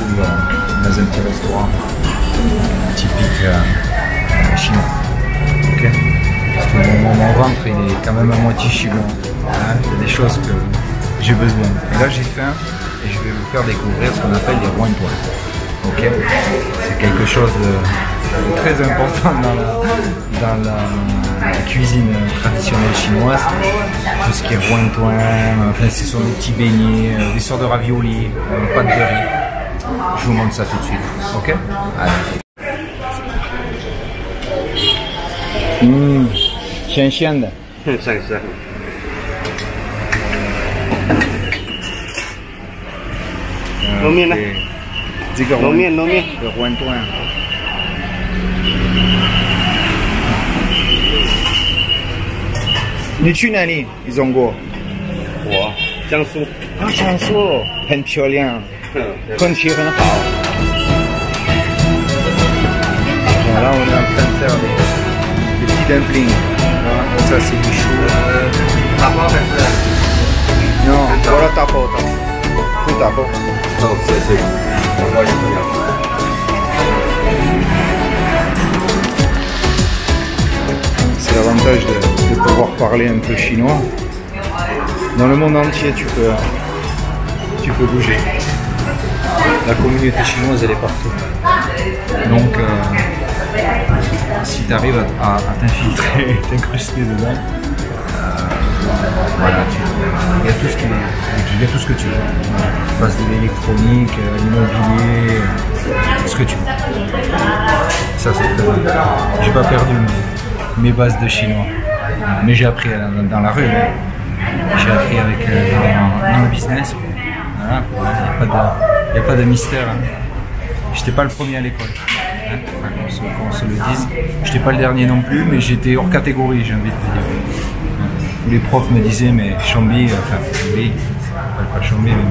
trouve dans un petit restaurant typique chinois. Ok, parce que mon ventre il est quand même à moitié chinois. Hein, il y a des choses que j'ai besoin. Et là j'ai faim et je vais vous faire découvrir ce qu'on appelle les wonton. Ok, c'est quelque chose de très important dans la cuisine traditionnelle chinoise. Tout ce qui est wonton, enfin ce sont des petits beignets, des sortes de raviolis, pâte de riz. Je vous montre ça tout de suite. Ok, allez. Xian xian de. 香香。揉面呢？这个揉面，揉面。的豌豆。你去哪里？李中国？我江苏。啊，江苏，很漂亮，空气很好。Voilà, on est en train de faire des petits dumplings. Ça c'est du chou. Non, voilà tapo. Tout tapo. Non, c'est. C'est l'avantage de pouvoir parler un peu chinois. Dans le monde entier, tu peux bouger. La communauté chinoise, elle est partout. Donc, si tu arrives à t'infiltrer, t'incruster dedans, voilà, il y a tout ce que tu veux. Tu passes de l'électronique, l'immobilier, ce que tu veux. Ça, c'est très bien. J'ai pas perdu mes bases de chinois, mais j'ai appris dans la rue. J'ai appris dans le business. Voilà, il n'y a pas de mystère. Hein. J'étais pas le premier à l'école. Hein, qu'on se le dise. J'étais pas le dernier non plus, mais j'étais hors catégorie, j'ai envie de te dire. Tous les profs me disaient, mais Chambi, pas Chambi, mais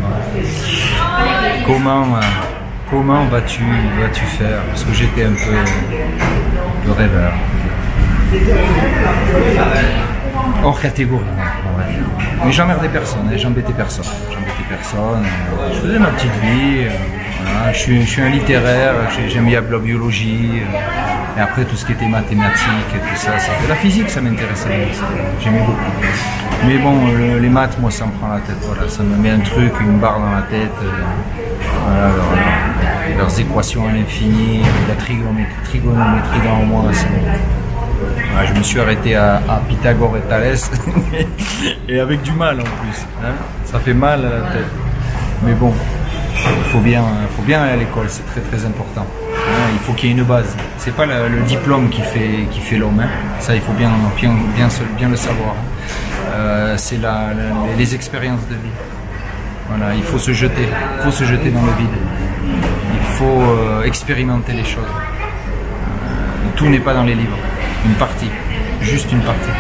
comment vas-tu faire? Parce que j'étais un peu le rêveur. Hors catégorie, on va dire. Mais j'emmerdais personne, j'embêtais personne. Je faisais ma petite vie. Voilà. Je suis un littéraire, j'aime bien la biologie. Et après tout ce qui était mathématiques et tout ça, la physique ça m'intéressait bien, j'aimais beaucoup. Mais bon, les maths, moi ça me prend la tête, voilà, ça me met un truc, une barre dans la tête. Voilà, leurs équations à l'infini, la trigonométrie dans moi, c'est bon. Voilà, je me suis arrêté à Pythagore et Thalès, et avec du mal en plus, hein, ça fait mal à la tête. Mais bon, il faut bien aller à l'école, c'est très très important. Hein, il faut qu'il y ait une base. C'est pas le diplôme qui fait l'homme. Hein. Ça, il faut bien le savoir. C'est les expériences de vie. Voilà, il faut se jeter dans le vide. Il faut expérimenter les choses. Tout n'est pas dans les livres. Une partie, juste une partie.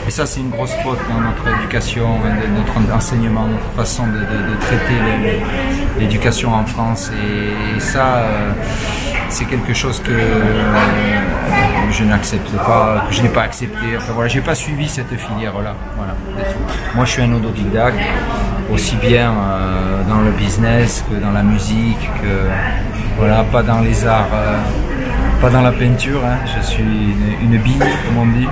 Et ça, c'est une grosse faute dans notre éducation, notre enseignement, notre façon de traiter l'éducation en France. Et ça, c'est quelque chose que je n'accepte pas, que je n'ai pas accepté. Enfin voilà, j'ai pas suivi cette filière-là. Voilà. Moi, je suis un autodidacte, aussi bien dans le business que dans la musique, que voilà, pas dans les arts, pas dans la peinture. Hein. Je suis une bille, comme on dit.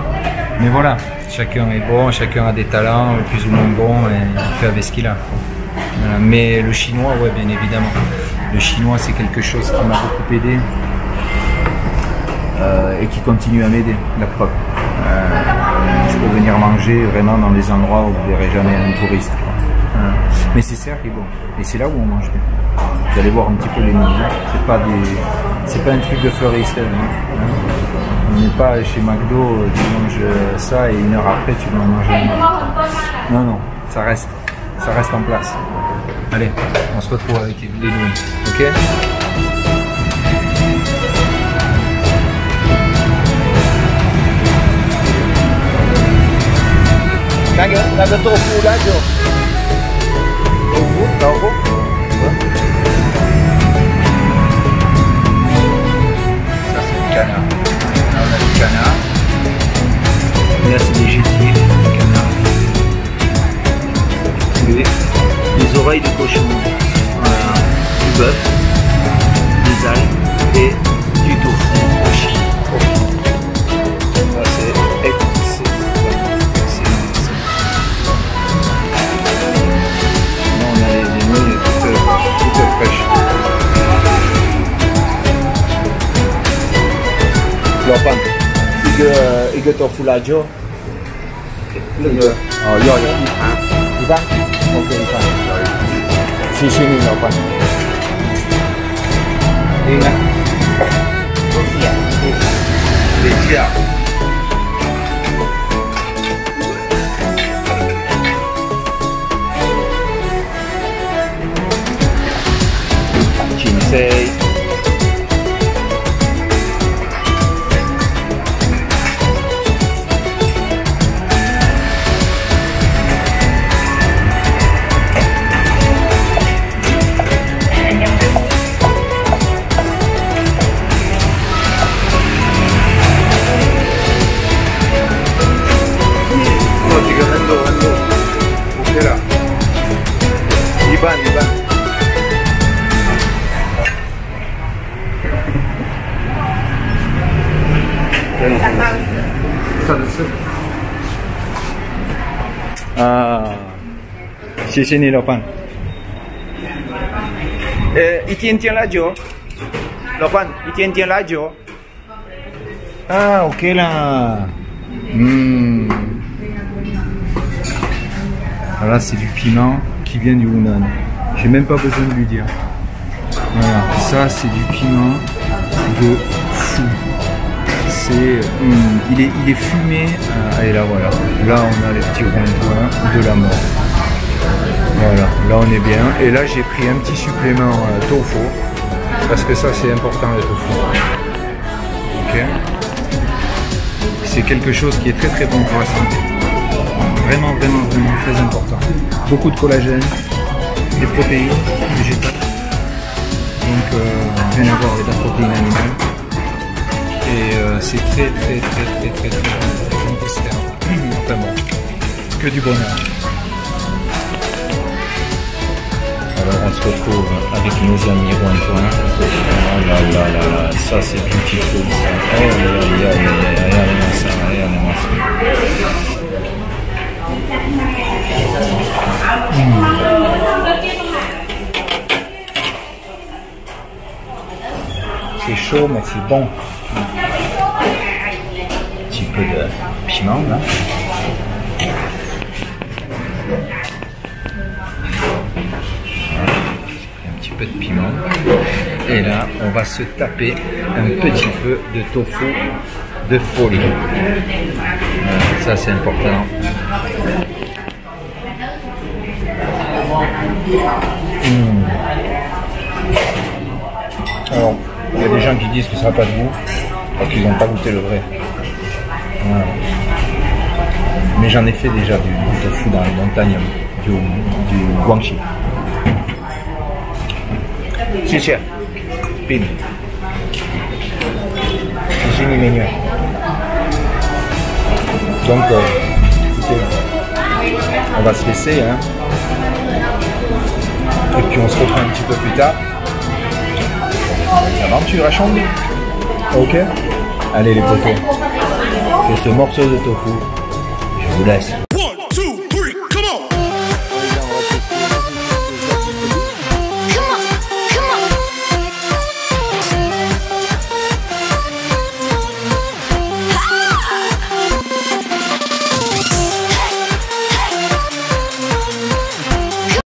Mais voilà, chacun est bon, chacun a des talents plus ou moins bons et il fait avec ce qu'il a. Voilà. Mais le chinois, ouais, bien évidemment. Le chinois, c'est quelque chose qui m'a beaucoup aidé et qui continue à m'aider, la preuve. Je peux venir manger vraiment dans des endroits où vous ne verrez jamais un touriste. Mais c'est ça qui est bon. Et c'est là où on mange bien. Vous allez voir un petit peu les menus. C'est pas un truc de fleuriste. Hein. On n'est pas chez McDo, tu manges ça et une heure après tu vas en manger un autre. Non, non, ça reste en place. Allez, on se retrouve avec les nouilles, ok? Naga tofu là, Jo. Tofu. Ça c'est le canard. Là on a du canard. Et là c'est des gésiers, du canard. Les oreilles de cochon. Voilà. Du bœuf. et du tofu au Chili. Ça c'est excellent. Là on a les nouilles toutes fraîches. Lopan, 이거 tofu 라죠? 이거 이반? 오케이 이반. 시시니 lopan. 이거. 대치야. 진세. 이반. 아, 谢谢你老板。一点点辣椒，老板，一点点辣椒。Ah, ok là. Là, c'est du piment qui vient du Hunan. J'ai même pas besoin de lui dire. Voilà, ça c'est du piment de fou. C'est, il est fumé. Et là voilà. Là on a les petits ronds-points de la mort. Voilà, là on est bien. Et là j'ai pris un petit supplément tofu parce que ça c'est important le tofu. Ok. C'est quelque chose qui est très très bon pour la santé. Vraiment très important. Beaucoup de collagène, des protéines végétales. Donc rien à voir avec la protéine animale. Et c'est très bon dessert. Enfin bon, que du bonheur. Alors on se retrouve avec nos amis Rontoin. Oh là là là là, ça c'est beautiful ça. Oh là là, regardez-moi ça, regardez-moi ça. C'est chaud mais c'est bon. Un petit peu de piment là. Un petit peu de piment. Et là, on va se taper un petit peu de tofu de folie. Voilà, ça c'est important. Alors, il y a des gens qui disent que ça n'a pas de goût parce qu'ils n'ont pas goûté le vrai. Voilà. Mais j'en ai fait déjà du tofu dans les montagnes du Guangxi. C'est cher. Pim. C'est génie mignon. Donc, écoutez, on va se laisser. Hein. Et puis on se reprend un petit peu plus tard. L'aventure à Chambly. Ok. Allez les potos. C'est ce morceau de tofu. Je vous laisse.